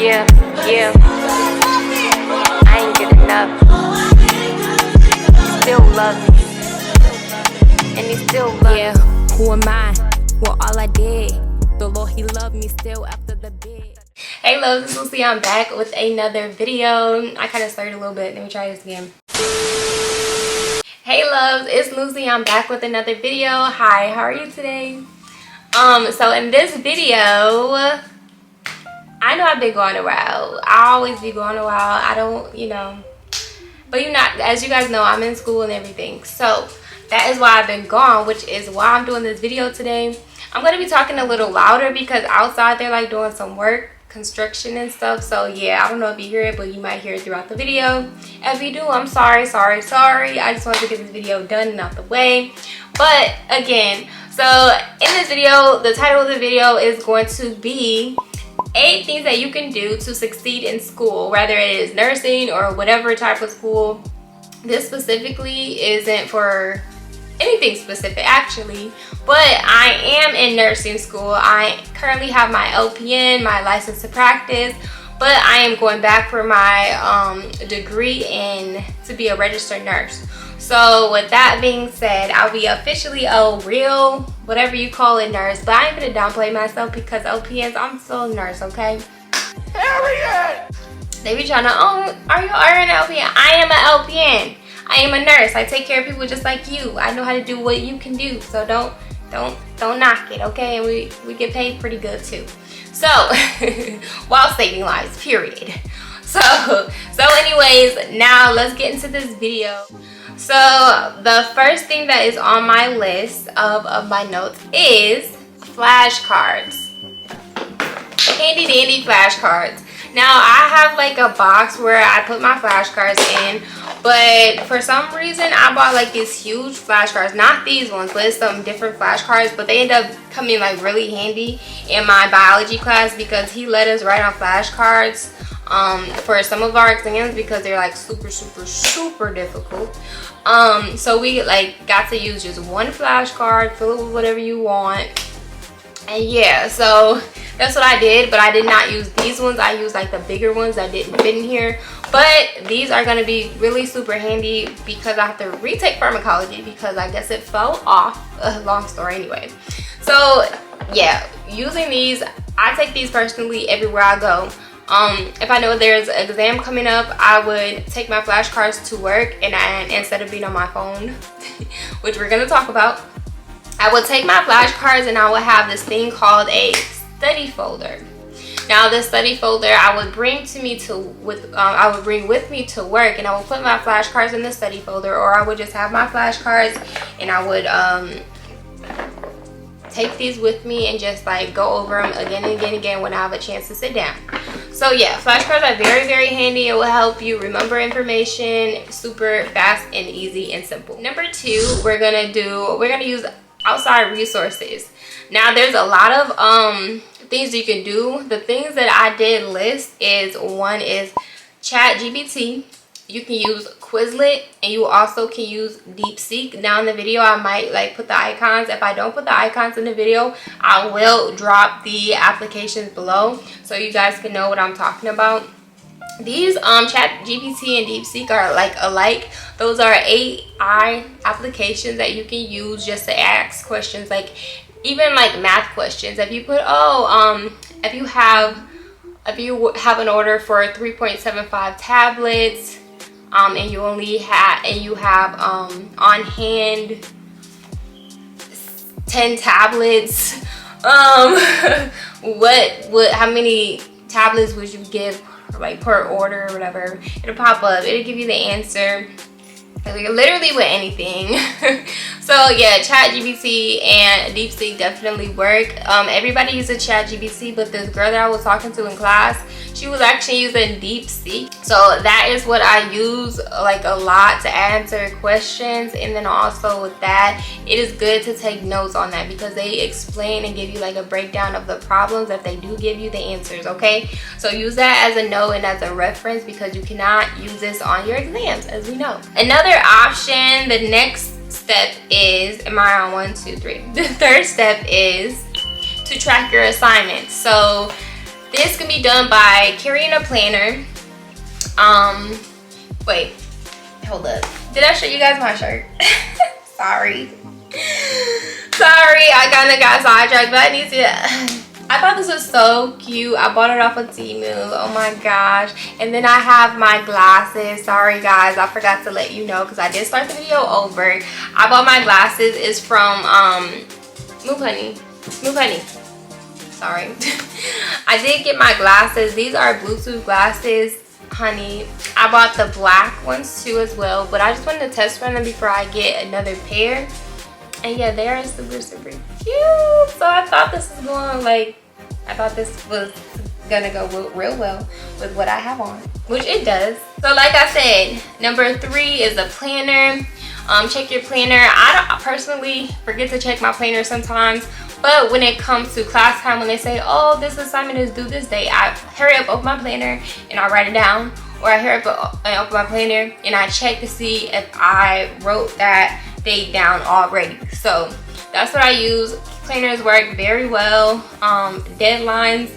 Yeah, yeah. I ain't good enough. He still loves me. And he still loves me. Yeah, who am I? Well, all I did. The Lord, he loved me still after the bid. Hey loves, it's Lucy. I'm back with another video. I kind of started a little bit. Let me try this again. Hey loves, it's Lucy. I'm back with another video. Hi, how are you today? So in this video, I know I've been going a while. I always be going a while. I don't, but as you guys know, I'm in school and everything. So that is why I've been gone, which is why I'm doing this video today. I'm going to be talking a little louder because outside they're like doing some work, construction and stuff. So yeah, I don't know if you hear it, but you might hear it throughout the video. If you do, I'm sorry. I just wanted to get this video done and out the way. But again, so in this video, the title of the video is going to be 8 things that you can do to succeed in school, whether it is nursing or whatever type of school. This specifically isn't for anything specific actually, but I am in nursing school. I currently have my LPN, my license to practice, but I am going back for my degree to be a registered nurse. So with that being said, I'll be officially a real, whatever you call it, nurse. But I ain't gonna downplay myself because LPNs, I'm still a nurse, okay? Harriet! They be trying to, oh, are you an LPN? I am an LPN. I am a nurse. I take care of people just like you. I know how to do what you can do. So don't knock it, okay? And we get paid pretty good too. So while saving lives, period. So anyways, now let's get into this video. So the first thing that is on my list of my notes is flashcards. Handy dandy flashcards. Now I have like a box where I put my flashcards in, but for some reason I bought like these huge flashcards. Not these ones, but it's some different flashcards, but they end up coming like really handy in my biology class because he let us write on flashcards for some of our exams because they're like super difficult. So we like got to use just one flashcard, fill it with whatever you want, and yeah, so that's what I did. But I did not use these ones. I used like the bigger ones that didn't fit in here, but these are going to be really super handy because I have to retake pharmacology because I guess it fell off. Long story anyway. So yeah, using these, I take these personally everywhere I go. If I know there's an exam coming up, I would take my flashcards to work, and instead of being on my phone, which we're going to talk about, I would take my flashcards and I would have this thing called a study folder. Now this study folder I would bring with me to work, and I would put my flashcards in the study folder, or I would just have my flashcards and I would take these with me and just like go over them again and again when I have a chance to sit down. So yeah, flashcards are very handy. It will help you remember information super fast and easy and simple. Number 2, we're gonna use outside resources. Now there's a lot of things you can do. The things that I did list is, one is ChatGPT. You can use Quizlet, and you also can use DeepSeek. Now in the video I might like put the icons. If I don't put the icons in the video, I will drop the applications below so you guys can know what I'm talking about. These ChatGPT and DeepSeek are like alike. Those are AI applications that you can use just to ask questions, like even like math questions. If you put if you have an order for 3.75 tablets, and you have on hand 10 tablets, how many tablets would you give like per order or whatever? It'll pop up, it'll give you the answer literally with anything. So yeah, ChatGPT and DeepSeek definitely work. Everybody uses ChatGPT, but this girl that I was talking to in class, she was actually using DeepSeek. So that is what I use like a lot to answer questions. And then also with that, it is good to take notes on that because they explain and give you like a breakdown of the problems if they do give you the answers, okay? So use that as a note and as a reference because you cannot use this on your exams, as we know. Another option, the next step is, am I on 1, 2, 3? The third step is to track your assignments. So This can be done by carrying a planner. Wait, hold up. Did I show you guys my shirt? Sorry, I kind of got sidetracked, but I need to. I thought this was so cute. I bought it off of Temu. Oh my gosh. And then I have my glasses. Sorry guys, I forgot to let you know because I did start the video over. I bought my glasses. It's from Move Honey. Sorry. I did get my glasses. These are Bluetooth glasses, honey. I bought the black ones too as well, but I just wanted to test run them before I get another pair. And yeah, they are super cute. So I thought this was gonna go real well with what I have on, which it does. So like I said, number 3 is a planner. Check your planner. I personally forget to check my planner sometimes, but when it comes to class time, when they say, oh, this assignment is due this day, I hurry up, open my planner, and I write it down. Or I hurry up and open my planner and I check to see if I wrote that date down already. So that's what I use. Planners work very well. Deadlines,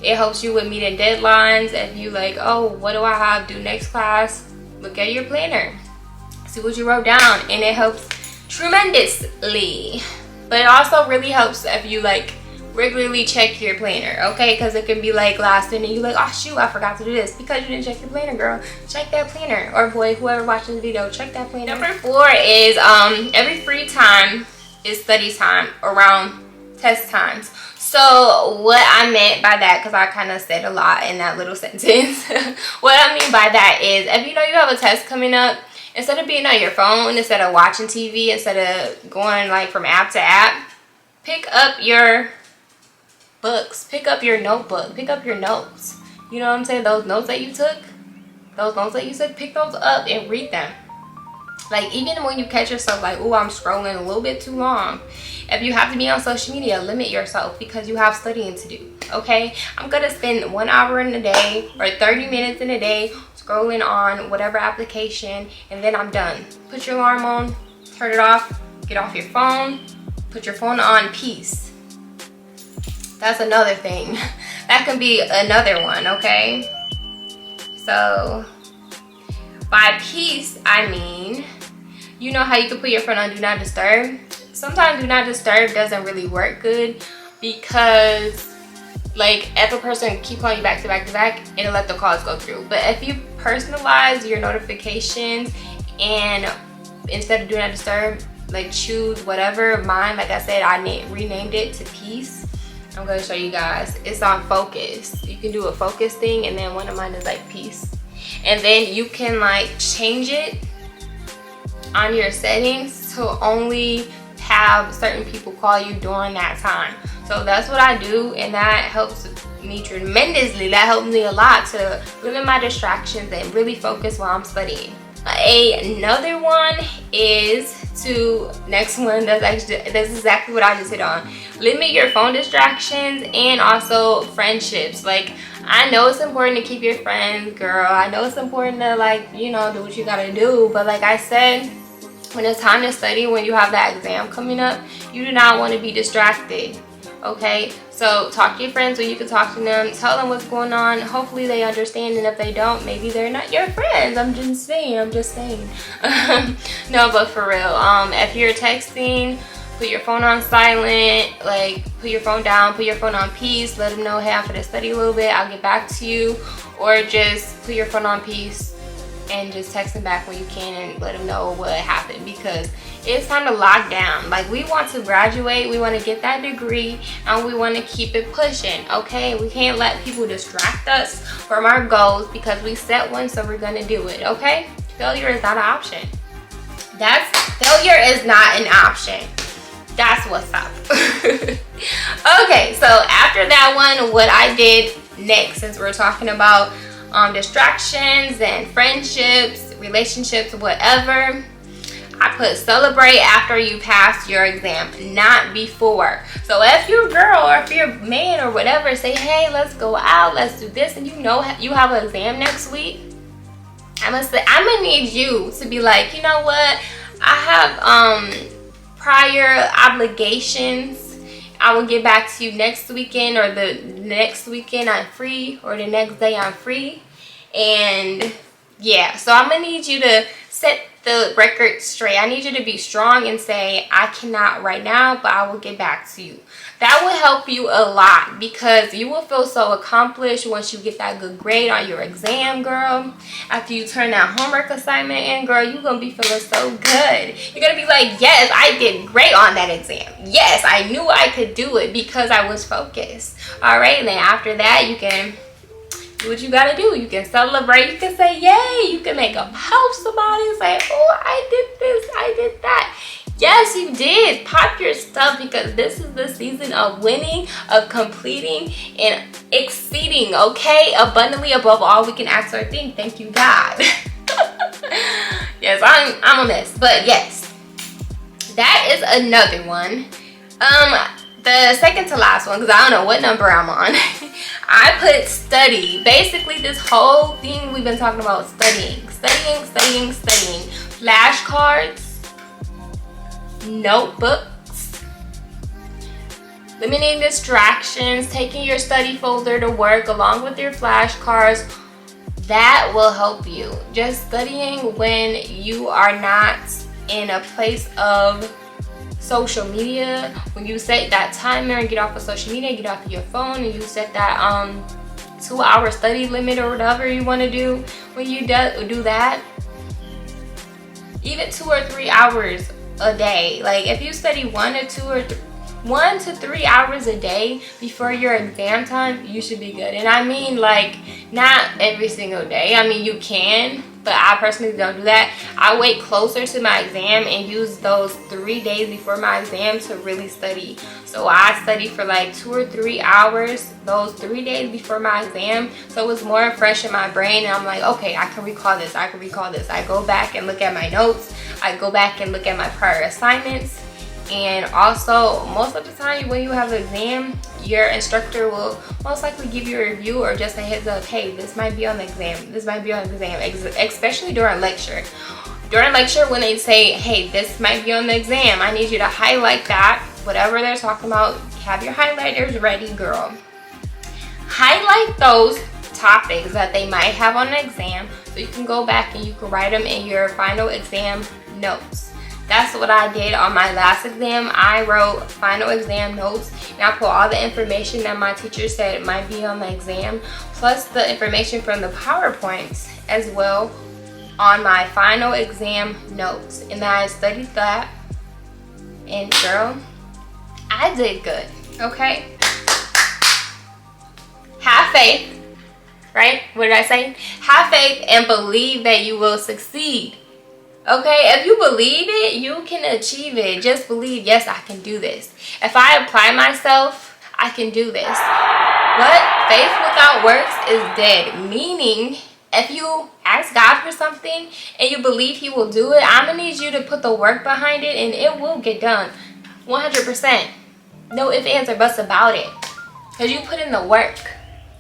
it helps you with meeting deadlines. If you like, oh, what do I have due next class? Look at your planner, see what you wrote down, and it helps tremendously. But it also really helps if you like regularly check your planner, okay? Because it can be like last minute and you're like, oh shoot, I forgot to do this, because you didn't check your planner, girl. Check that planner, or boy, whoever watching the video, check that planner. Number 4 is every free time is study time around test times. So what I meant by that, because I kind of said a lot in that little sentence, what I mean by that is if you know you have a test coming up, instead of being on your phone, instead of watching TV, instead of going like from app to app, pick up your books, pick up your notebook, pick up your notes. You know what I'm saying? Those notes that you took, pick those up and read them. Like, even when you catch yourself like, oh, I'm scrolling a little bit too long, if you have to be on social media, limit yourself, because you have studying to do, okay? I'm gonna spend 1 hour in a day or 30 minutes in a day scrolling on whatever application, and then I'm done. Put your alarm on, turn it off, get off your phone, put your phone on peace. That's another thing. That can be another one, okay? So by peace, I mean, you know how you can put your phone on do not disturb? Sometimes do not disturb doesn't really work good, because like if a person keep calling you back to back to back, it'll let the calls go through. But if you personalize your notifications and instead of do not disturb, like choose whatever, mine, like I said, I renamed it to peace. I'm going to show you guys. It's on focus. You can do a focus thing, and then one of mine is like peace. And then you can like change it on your settings to only have certain people call you during that time. So that's what I do, and that helps me tremendously. That helps me a lot to limit my distractions and really focus while I'm studying. Another one is that's exactly what I just hit on. Limit your phone distractions and also friendships. Like, I know it's important to keep your friends, girl. I know it's important to, like, you know, do what you gotta do. But like I said, when it's time to study, when you have that exam coming up, you do not want to be distracted. Okay, so talk to your friends when you can talk to them. Tell them what's going on. Hopefully they understand, and if they don't, maybe they're not your friends. I'm just saying. No, but for real, if you're texting, put your phone on silent. Like, put your phone down, put your phone on peace. Let them know, hey, I'm gonna study a little bit, I'll get back to you. Or just put your phone on peace and just text them back when you can and let them know what happened, because it's time to lock down. Like, we want to graduate, we want to get that degree, and we want to keep it pushing, okay? We can't let people distract us from our goals, because we set one, so we're gonna do it, okay? Failure is not an option. Failure is not an option. That's what's up. Okay, so after that one, what I did next, since we're talking about distractions and friendships, relationships, whatever, I put celebrate after you pass your exam, not before. So if you're a girl or if you're a man or whatever, say, hey, let's go out, let's do this, and you know you have an exam next week, I'm gonna need you to be like, you know what, I have prior obligations, I will get back to you next weekend, or the next weekend I'm free, or the next day I'm free. And yeah, so I'm gonna need you to set the record straight. I need you to be strong and say, I cannot right now, but I will get back to you. That will help you a lot, because you will feel so accomplished once you get that good grade on your exam, girl. After you turn that homework assignment in, girl, you're gonna be feeling so good. You're gonna be like, yes, I did great on that exam. Yes, I knew I could do it because I was focused. All right, and then after that, you can do what you gotta do. You can celebrate. You can say, yay. You can make a post about it. Say, oh, I did this. I did that. Yes, you did. Pop your stuff, because this is the season of winning, of completing, and exceeding, okay? Abundantly above all we can ask or think. Thank you, God. Yes, I'm a mess. But yes, that is another one. The second to last one, because I don't know what number I'm on. I put study. Basically, this whole thing we've been talking about, studying. Flashcards, notebooks, limiting distractions, taking your study folder to work along with your flashcards. That will help you. Just studying when you are not in a place of social media. When you set that timer and get off of social media, get off of your phone, and you set that 2-hour study limit or whatever you want to do, when you do that, even 2 or 3 hours a day, like if you study 1 to 3 hours a day before your exam time, you should be good. And I mean, like, not every single day. I mean, you can, but I personally don't do that. I wait closer to my exam and use those 3 days before my exam to really study. So I study for like 2 or 3 hours those 3 days before my exam, so it's more fresh in my brain, and I'm like, okay, I can recall this, I can recall this. I go back and look at my notes, I go back and look at my prior assignments. And also, most of the time when you have an exam, your instructor will most likely give you a review or just a heads up, hey, this might be on the exam, this might be on the exam, especially during lecture. During lecture, when they say, hey, this might be on the exam, I need you to highlight that, whatever they're talking about. Have your highlighters ready, girl. Highlight those topics that they might have on the exam, so you can go back and you can write them in your final exam notes. That's what I did on my last exam. I wrote final exam notes, and I put all the information that my teacher said might be on the exam, plus the information from the PowerPoints as well on my final exam notes. And then I studied that, and girl, I did good, okay? Have faith, right? What did I say? Have faith and believe that you will succeed. Okay, if you believe it, you can achieve it. Just believe, yes, I can do this. If I apply myself, I can do this. But faith without works is dead. Meaning, if you ask God for something and you believe He will do it, I'm going to need you to put the work behind it, and it will get done. 100%. No ifs, ands, or buts about it. Because you put in the work.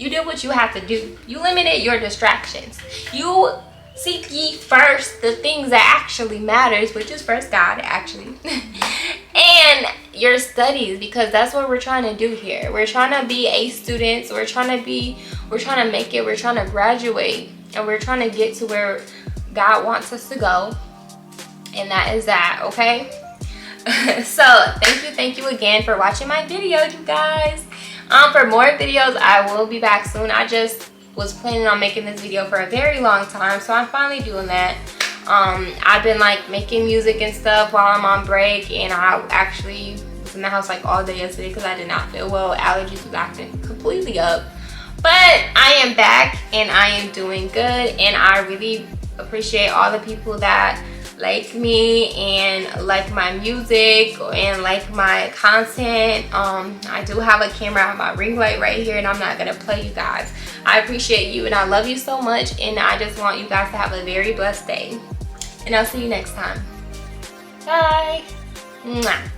You did what you have to do. You limited your distractions. You seek ye first the things that actually matters, which is first God, actually. And your studies, because that's what we're trying to do here. We're trying to be A students. We're trying to make it. We're trying to graduate, and we're trying to get to where God wants us to go. And that is that, okay? So thank you again for watching my video, you guys. For more videos, I will be back soon. I just was planning on making this video for a very long time, so I'm finally doing that. I've been like making music and stuff while I'm on break, and I actually was in the house like all day yesterday because I did not feel well. Allergies was acting completely up, but I am back and I am doing good, and I really appreciate all the people that like me and like my music and like my content. I do have a camera, I have my ring light right here, and I'm not gonna play, you guys. I appreciate you and I love you so much, and I just want you guys to have a very blessed day, and I'll see you next time. Bye. Mwah.